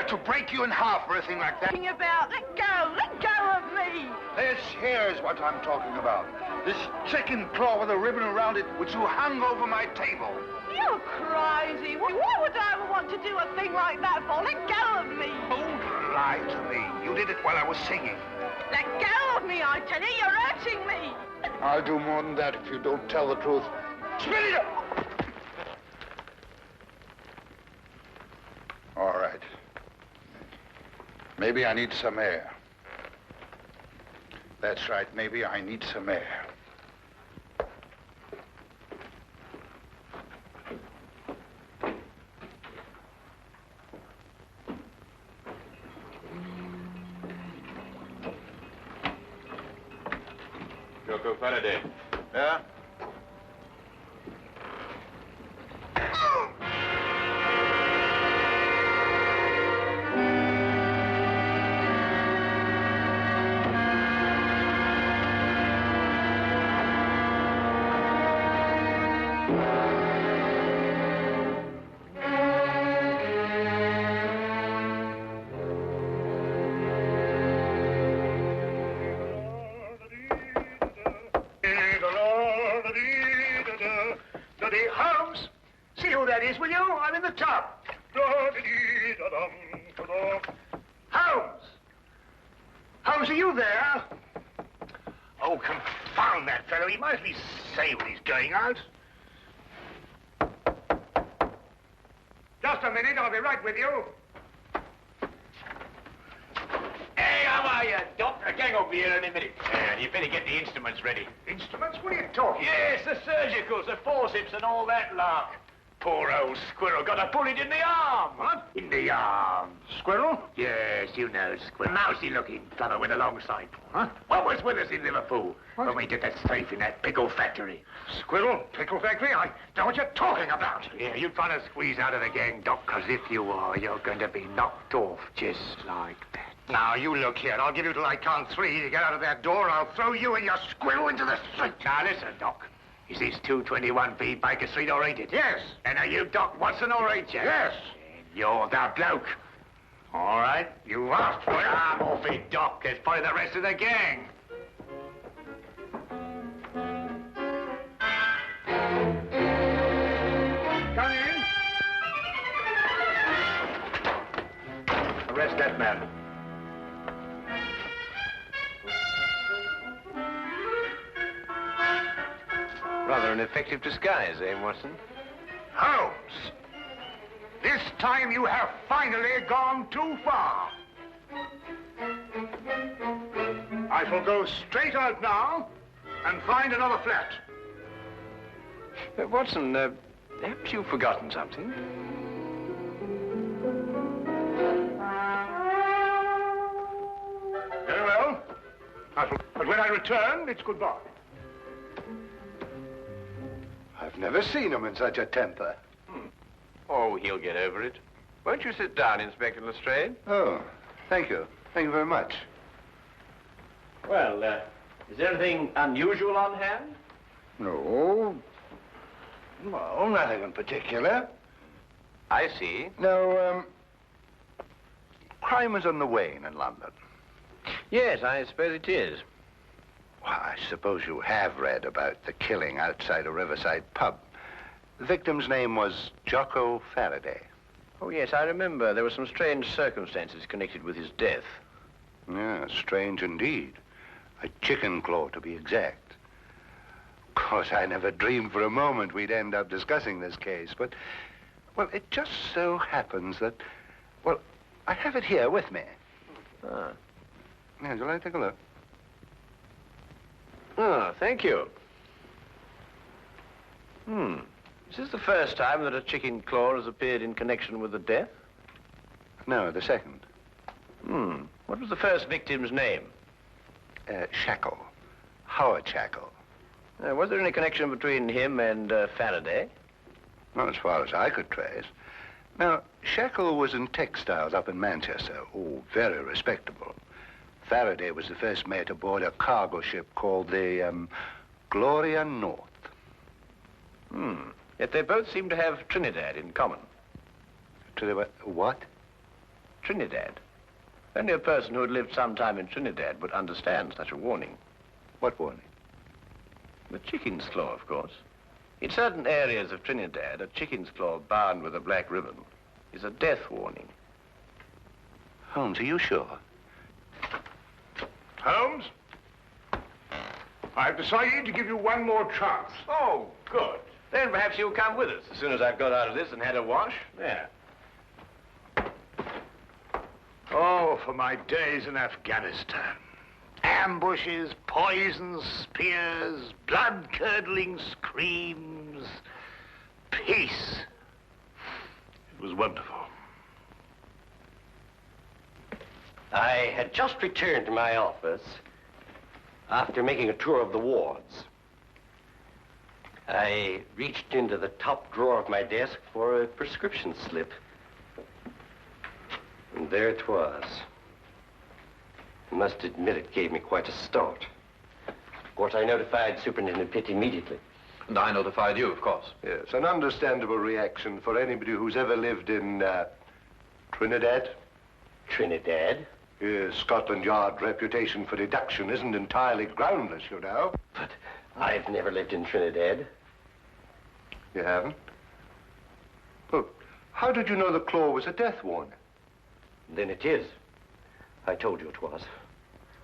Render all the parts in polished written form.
dare to break you in half or anything like that. Talking about? Let go of me. Here's what I'm talking about. This chicken claw with a ribbon around it, which you hung over my table. You're crazy. Why would I ever want to do a thing like that for? Let go of me. Don't lie to me. You did it while I was singing. Let go of me, I tell you. You're hurting me. I'll do more than that if you don't tell the truth. Spit it up! All right. Maybe I need some air. That's right. Maybe I need some air. Dr. Faraday. Yeah? Holmes, see who that is, will you? I'm in the tub. Holmes! Holmes, are you there? Oh, confound that fellow. He might at least say when he's going out. Just a minute, I'll be right with you. Hey, how are you, Doctor? Gang over here in a minute. You better get the instruments ready. Instruments? What are you talking Yes, the surgicals, the forceps and all that lark. Poor old squirrel got a bullet in the arm. What? In the arm. Squirrel? Yes, you know, squirrel. Mousy-looking fellow went alongside. Huh? What was with us in Liverpool when we did that safe in that pickle factory? Squirrel? Pickle factory? I know what you're talking about. Yeah, you're trying to squeeze out of the gang, Doc, because if you are, you're going to be knocked off just like that. Now, you look here. I'll give you till I count 3 to get out of that door. I'll throw you and your squirrel into the street. Now, listen, Doc. Is this 221B Baker Street or ain't it? Yes. And are you Doc Watson or ain't you? Yes. And you're the bloke. All right. You asked for it. I'm off it, Doc. There's probably the rest of the gang. Come in. Arrest that man. Rather an effective disguise, eh, Watson? Holmes, this time you have finally gone too far. I shall go straight out now and find another flat. Watson, haven't you forgotten something? Very well. But when I return, it's goodbye. I've never seen him in such a temper. Oh, he'll get over it. Won't you sit down, Inspector Lestrade? Oh, thank you. Thank you very much. Well, is there anything unusual on hand? No. Well, nothing in particular. I see. No, crime is on the wane in London. Yes, I suppose it is. Well, I suppose you have read about the killing outside a riverside pub. The victim's name was Jocko Faraday. Oh, yes, I remember. There were some strange circumstances connected with his death. Yeah, strange indeed. A chicken claw, to be exact. Of course, I never dreamed for a moment we'd end up discussing this case, but, well, it just so happens that, well, I have it here with me. Ah. Yeah, would you like to take a look? Oh, thank you. Is this the first time that a chicken claw has appeared in connection with the death? No, the second. What was the first victim's name? Shackle. Howard Shackle. Was there any connection between him and Faraday? Not as far as I could trace. Now, Shackle was in textiles up in Manchester. Oh, very respectable. Faraday was the first mate aboard a cargo ship called the, Gloria North. Yet they both seem to have Trinidad in common. What? Trinidad. Only a person who had lived some time in Trinidad would understand such a warning. What warning? The chicken's claw, of course. In certain areas of Trinidad, a chicken's claw bound with a black ribbon is a death warning. Holmes, are you sure? Holmes? I've decided to give you one more chance. Oh, good. Then perhaps you'll come with us as soon as I've got out of this and had a wash. There. Oh, for my days in Afghanistan. Ambushes, poisons, spears, blood-curdling screams. Peace. It was wonderful. I had just returned to my office after making a tour of the wards. I reached into the top drawer of my desk for a prescription slip. And there it was. I must admit it gave me quite a start. Of course, I notified Superintendent Pitt immediately. And I notified you, of course. Yes, an understandable reaction for anybody who's ever lived in Trinidad. Trinidad? Yes, Scotland Yard's reputation for deduction isn't entirely groundless, you know. But I've never lived in Trinidad. You haven't? Well, how did you know the claw was a death warning? Then it is. I told you it was.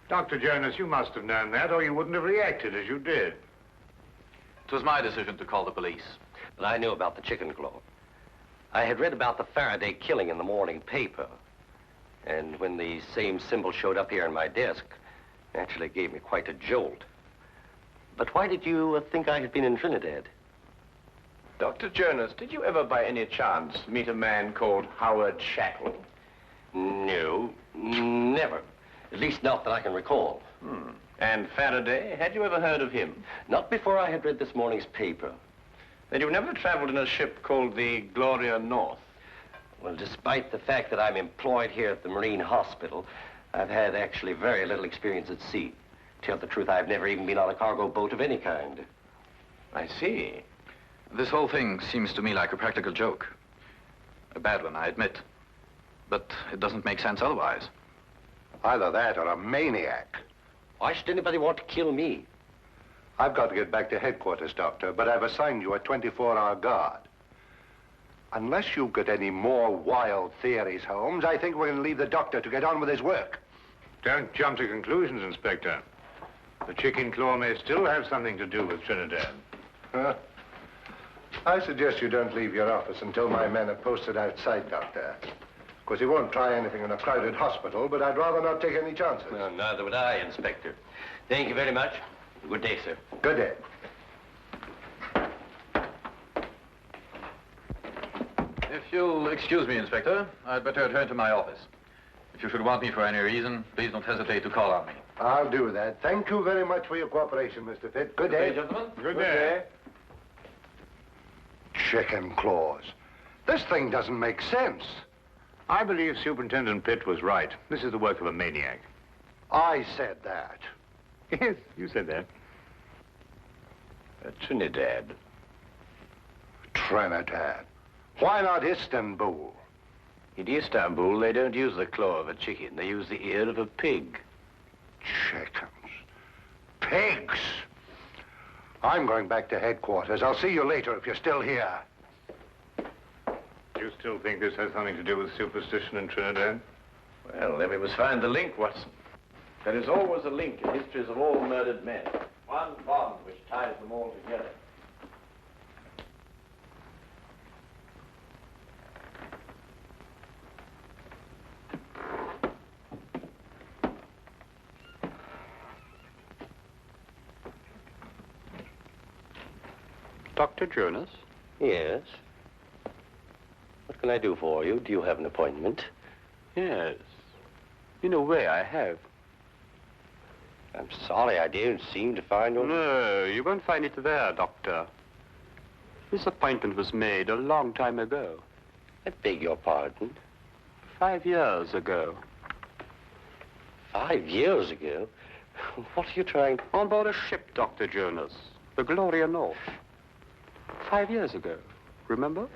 Dr. Jonas, you must have known that, or you wouldn't have reacted as you did. It was my decision to call the police. But I knew about the chicken claw. I had read about the Faraday killing in the morning paper. And when the same symbol showed up here on my desk, it actually gave me quite a jolt. But why did you think I had been in Trinidad? Dr. Jonas, did you ever by any chance meet a man called Howard Shackle? No, never. At least not that I can recall. And Faraday, had you ever heard of him? Not before I had read this morning's paper. Then you've never traveled in a ship called the Gloria North? Well, despite the fact that I'm employed here at the Marine Hospital, I've had actually very little experience at sea. To tell the truth, I've never even been on a cargo boat of any kind. I see. This whole thing seems to me like a practical joke. A bad one, I admit. But it doesn't make sense otherwise. Either that or a maniac. Why should anybody want to kill me? I've got to get back to headquarters, Doctor, but I've assigned you a 24-hour guard. Unless you've got any more wild theories, Holmes, I think we're going to leave the doctor to get on with his work. Don't jump to conclusions, Inspector. The chicken claw may still have something to do with Trinidad. Huh? I suggest you don't leave your office until my men are posted outside, Doctor. Of course, he won't try anything in a crowded hospital, but I'd rather not take any chances. Well, neither would I, Inspector. Thank you very much. Good day, sir. Good day. If you'll excuse me, Inspector, I'd better return to my office. If you should want me for any reason, please don't hesitate to call on me. I'll do that. Thank you very much for your cooperation, Mr. Pitt. Good day. Gentlemen. Good day. Chicken claws. This thing doesn't make sense. I believe Superintendent Pitt was right. This is the work of a maniac. I said that. Yes, you said that. Trinidad. Trinidad. Why not Istanbul? In Istanbul, they don't use the claw of a chicken. They use the ear of a pig. Chickens. Pigs. I'm going back to headquarters. I'll see you later if you're still here. Do you still think this has something to do with superstition in Trinidad? Well, then we must find the link, Watson. There is always a link in histories of all murdered men. One bond which ties them all together. Dr. Jonas? Yes. What can I do for you? Do you have an appointment? Yes. In a way, I have. I'm sorry, I didn't seem to find your... No, you won't find it there, Doctor. This appointment was made a long time ago. I beg your pardon? 5 years ago. 5 years ago? What are you trying... On board a ship, Dr. Jonas. The Gloria North. 5 years ago. Remember?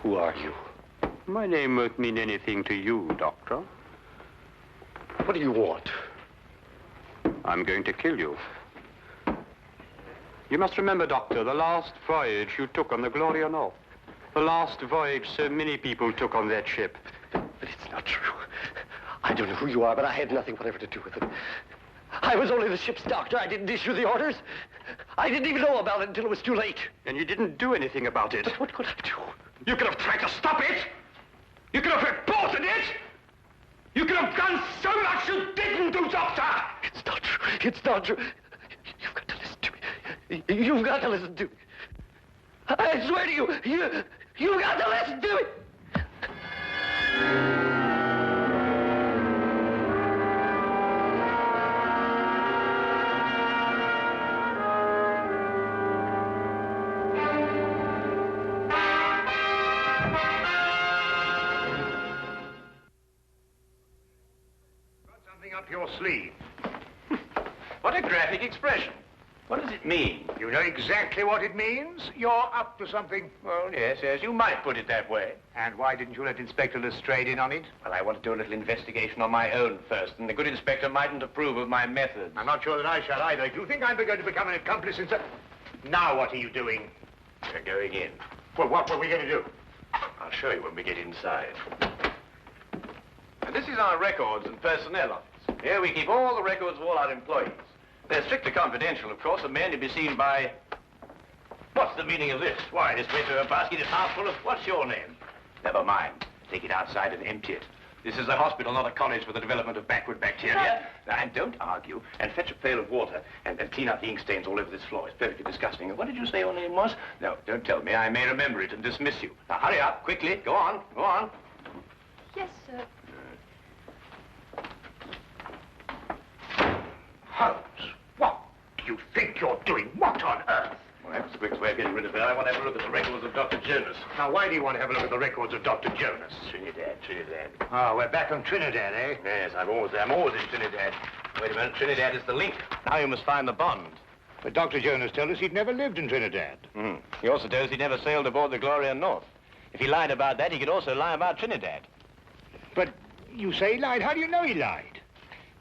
Who are you? My name won't mean anything to you, Doctor. What do you want? I'm going to kill you. You must remember, Doctor, the last voyage you took on the Gloria North. The last voyage so many people took on that ship. But it's not true. I don't know who you are, but I had nothing whatever to do with it. I was only the ship's doctor. I didn't issue the orders. I didn't even know about it until it was too late. And you didn't do anything about it. But what could I do? You could have tried to stop it. You could have reported it. You could have done so much you didn't do, Doctor. It's not true. It's not true. You've got to listen to me. You've got to listen to me. I swear to you, you've got to listen to me. Up your sleeve. What a graphic expression. What does it mean? You know exactly what it means. You're up to something. Well, yes, you might put it that way. And why didn't you let Inspector Lestrade in on it? Well, I want to do a little investigation on my own first, and the good inspector mightn't approve of my methods. I'm not sure that I shall either. If you think I'm going to become an accomplice in Now what are you doing? We're going in. Well, what were we going to do? I'll show you when we get inside. And this is our records and personnel office. Here we keep all the records of all our employees. They're strictly confidential, of course, and may only be seen by... What's the meaning of this? Why, this paper basket is half full of... What's your name? Never mind. Take it outside and empty it. This is a hospital, not a college for the development of backward bacteria. Now, and don't argue, and fetch a pail of water, and clean out the ink stains all over this floor. It's perfectly disgusting. And what did you say your name was? No, don't tell me. I may remember it and dismiss you. Now, hurry up, quickly. Go on, go on. Yes, sir. Holmes, what do you think you're doing? What on earth? Well, that's the quickest way of getting rid of her. I want to have a look at the records of Dr. Jonas. Now, why do you want to have a look at the records of Dr. Jonas? Trinidad. Oh, we're back on Trinidad, eh? Yes, I'm always in Trinidad. Wait a minute, Trinidad is the link. Now you must find the bond. But Dr. Jonas told us he'd never lived in Trinidad. He also told us he never sailed aboard the Gloria North. If he lied about that, he could also lie about Trinidad. But you say he lied. How do you know he lied?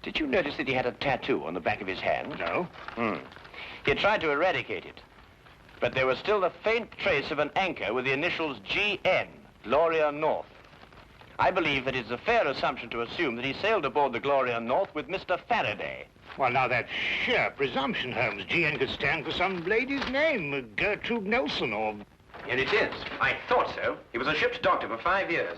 Did you notice that he had a tattoo on the back of his hand? No. He had tried to eradicate it. But there was still the faint trace of an anchor with the initials GN, Gloria North. I believe that it's a fair assumption to assume that he sailed aboard the Gloria North with Mr. Faraday. Well, now, that's sheer presumption, Holmes. GN could stand for some lady's name, Gertrude Nelson, or... Here it is. I thought so. He was a ship's doctor for 5 years.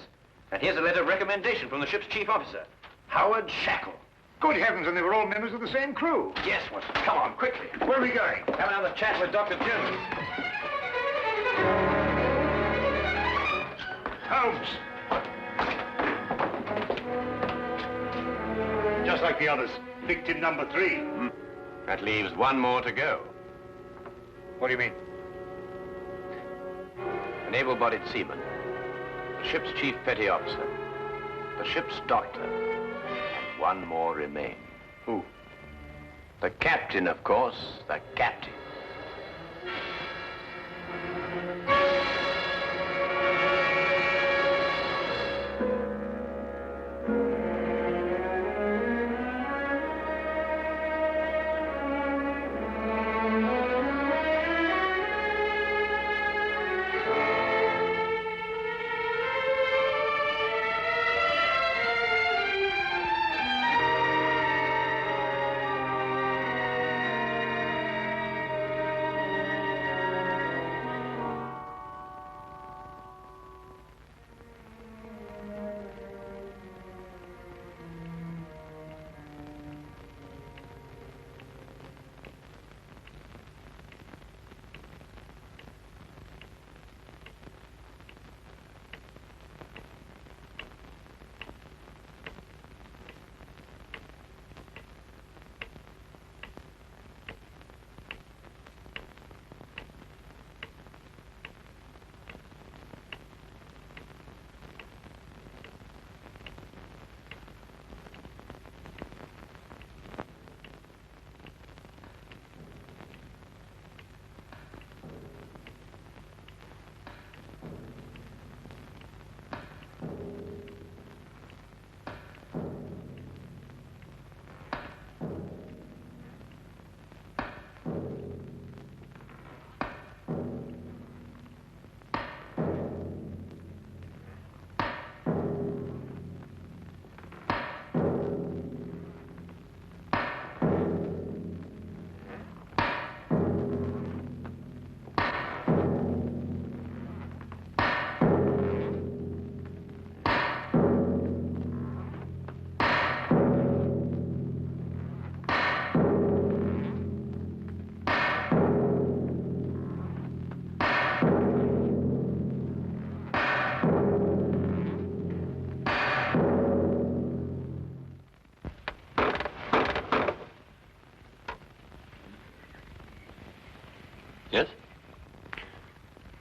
And here's a letter of recommendation from the ship's chief officer, Howard Shackle. Good heavens, and they were all members of the same crew. Yes, Watson. Come on, quickly. Where are we going? Have another chat with Dr. Jones. Holmes! Just like the others. Victim number 3. That leaves one more to go. What do you mean? An able-bodied seaman, the ship's chief petty officer, the ship's doctor, and one more remain. Who? The captain, of course, the captain.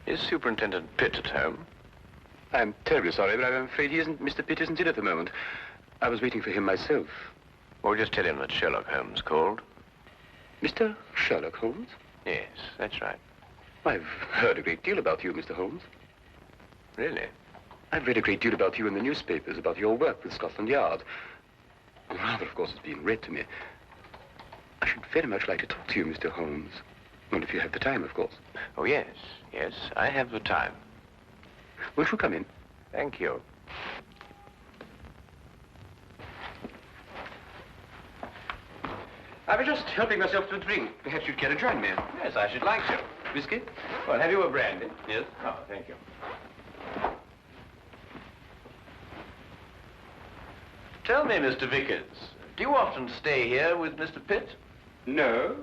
Is Superintendent Pitt at home? I'm terribly sorry, but I'm afraid Mr. Pitt isn't in at the moment. I was waiting for him myself. Well, just tell him that Sherlock Holmes called. Mr. Sherlock Holmes? Yes, that's right. I've heard a great deal about you, Mr. Holmes. Really? I've read a great deal about you in the newspapers, about your work with Scotland Yard. Rather, of course, it's being read to me. I should very much like to talk to you, Mr. Holmes. Well, if you have the time, of course. Oh, yes, yes, I have the time. Won't you come in? Thank you. I was just helping myself to a drink. Perhaps you'd care to join me. Yes, I should like to. Whiskey? Well, have you a brandy? Yes. Oh, thank you. Tell me, Mr. Vickers, do you often stay here with Mr. Pitt? No,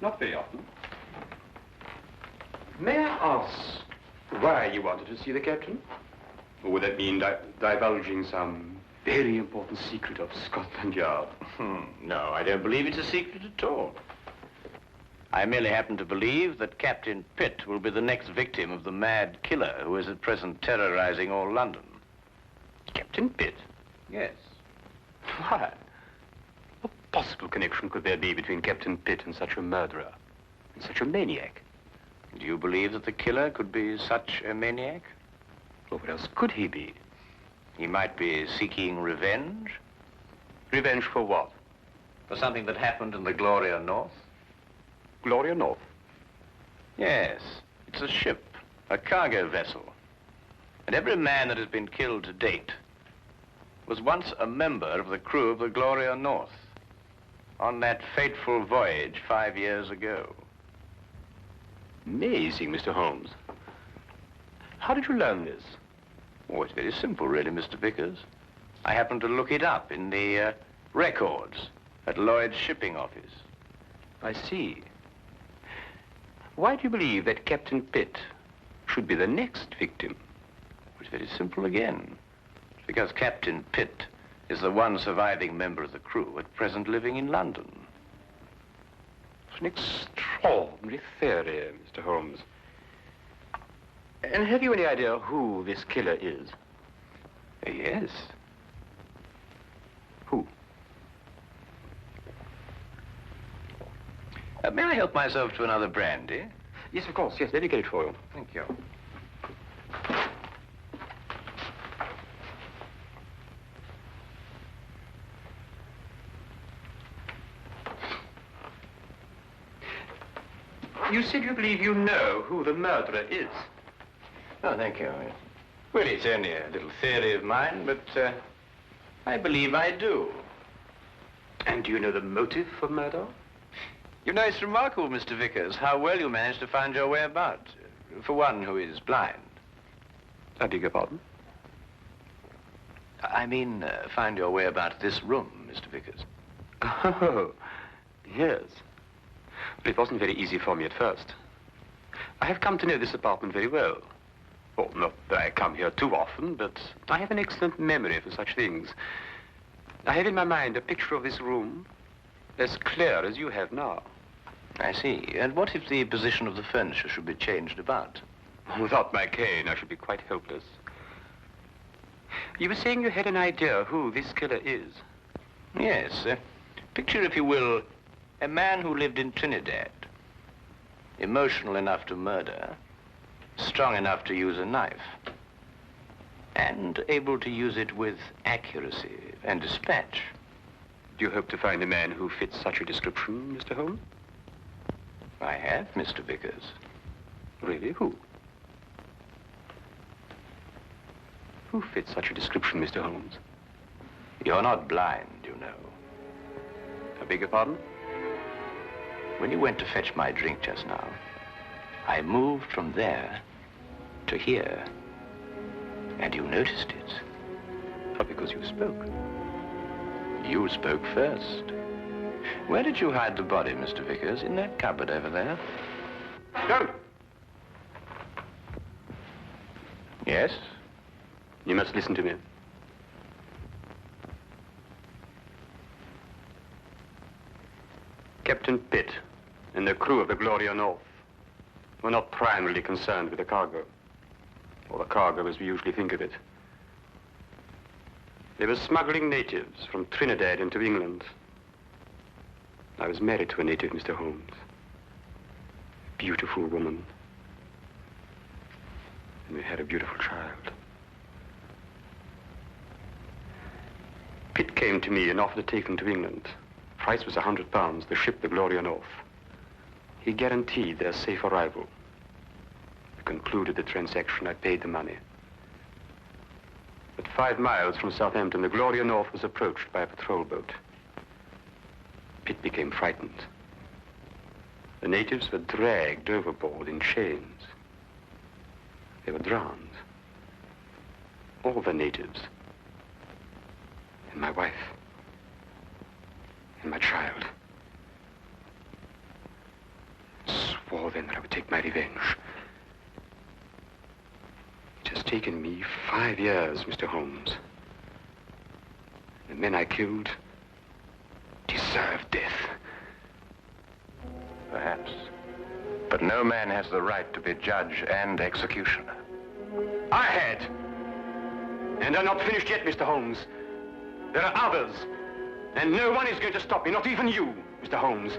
not very often. May I ask why you wanted to see the captain? Or would that mean divulging some very important secret of Scotland Yard? No, I don't believe it's a secret at all. I merely happen to believe that Captain Pitt will be the next victim of the mad killer who is at present terrorizing all London. Captain Pitt? Yes. Why? What possible connection could there be between Captain Pitt and such a murderer, and such a maniac? Do you believe that the killer could be such a maniac? Well, what else could he be? He might be seeking revenge. Revenge for what? For something that happened in the Gloria North. Gloria North? Yes, it's a ship, a cargo vessel. And every man that has been killed to date was once a member of the crew of the Gloria North on that fateful voyage 5 years ago. Amazing, Mr. Holmes. How did you learn this? Oh, it's very simple, really, Mr. Vickers. I happened to look it up in the records at Lloyd's shipping office. I see. Why do you believe that Captain Pitt should be the next victim? It's very simple again. It's because Captain Pitt is the one surviving member of the crew at present living in London. It's an extraordinary theory, Mr. Holmes. And have you any idea who this killer is? Yes. Who? May I help myself to another brandy? Yes, of course. Yes, let me get it for you. Thank you. You said you believe you know who the murderer is. Oh, thank you. Well, it's only a little theory of mine, but I believe I do. And do you know the motive for murder? You know, it's remarkable, Mr. Vickers, how well you managed to find your way about, for one who is blind. I beg your pardon? I mean, find your way about this room, Mr. Vickers. Oh, yes. But it wasn't very easy for me at first. I have come to know this apartment very well. Oh, not that I come here too often, but I have an excellent memory for such things. I have in my mind a picture of this room as clear as you have now. I see. And what if the position of the furniture should be changed about? Without my cane, I should be quite helpless. You were saying you had an idea who this killer is? Yes. Picture, if you will, a man who lived in Trinidad. Emotional enough to murder, strong enough to use a knife, and able to use it with accuracy and dispatch. Do you hope to find a man who fits such a description, Mr. Holmes? I have, Mr. Vickers. Really? Who? Who fits such a description, Mr. Holmes? You're not blind, you know. I beg your pardon? When you went to fetch my drink just now, I moved from there to here, and you noticed it. Oh, because you spoke. You spoke first. Where did you hide the body, Mr. Vickers? In that cupboard over there? Don't! Yes? You must listen to me. Captain Pitt and the crew of the Gloria North were not primarily concerned with the cargo, or the cargo as we usually think of it. They were smuggling natives from Trinidad into England. I was married to a native, Mr. Holmes. A beautiful woman. And we had a beautiful child. Pitt came to me and offered to take them to England. Price was £100, the ship, the Gloria North. He guaranteed their safe arrival. We concluded the transaction. I paid the money. But 5 miles from Southampton, the Gloria North was approached by a patrol boat. Pitt became frightened. The natives were dragged overboard in chains. They were drowned. All the natives. And my wife. And my child. Swore then that I would take my revenge. It has taken me 5 years, Mr. Holmes. The men I killed deserved death. Perhaps. But no man has the right to be judge and executioner. I had. And I'm not finished yet, Mr. Holmes. There are others. And no one is going to stop me, not even you, Mr. Holmes.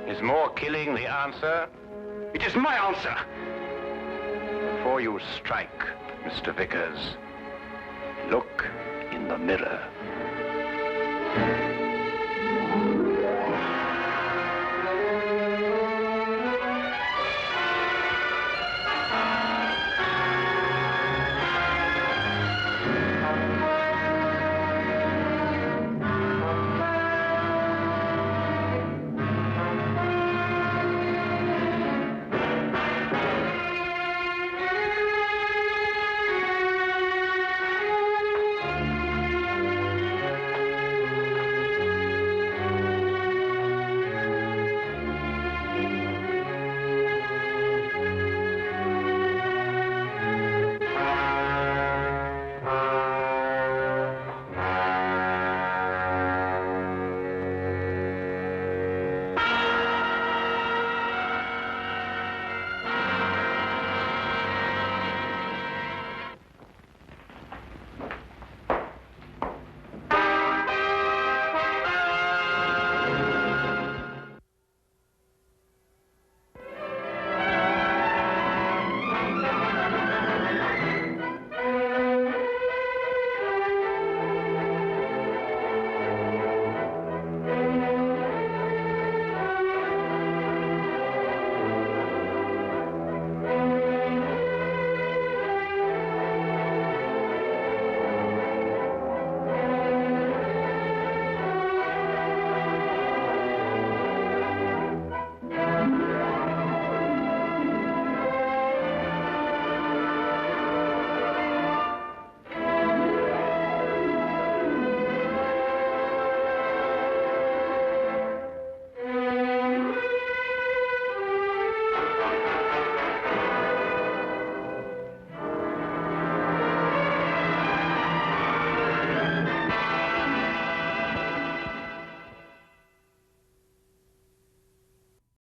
Is more killing the answer? It is my answer. Before you strike, Mr. Vickers, look in the mirror.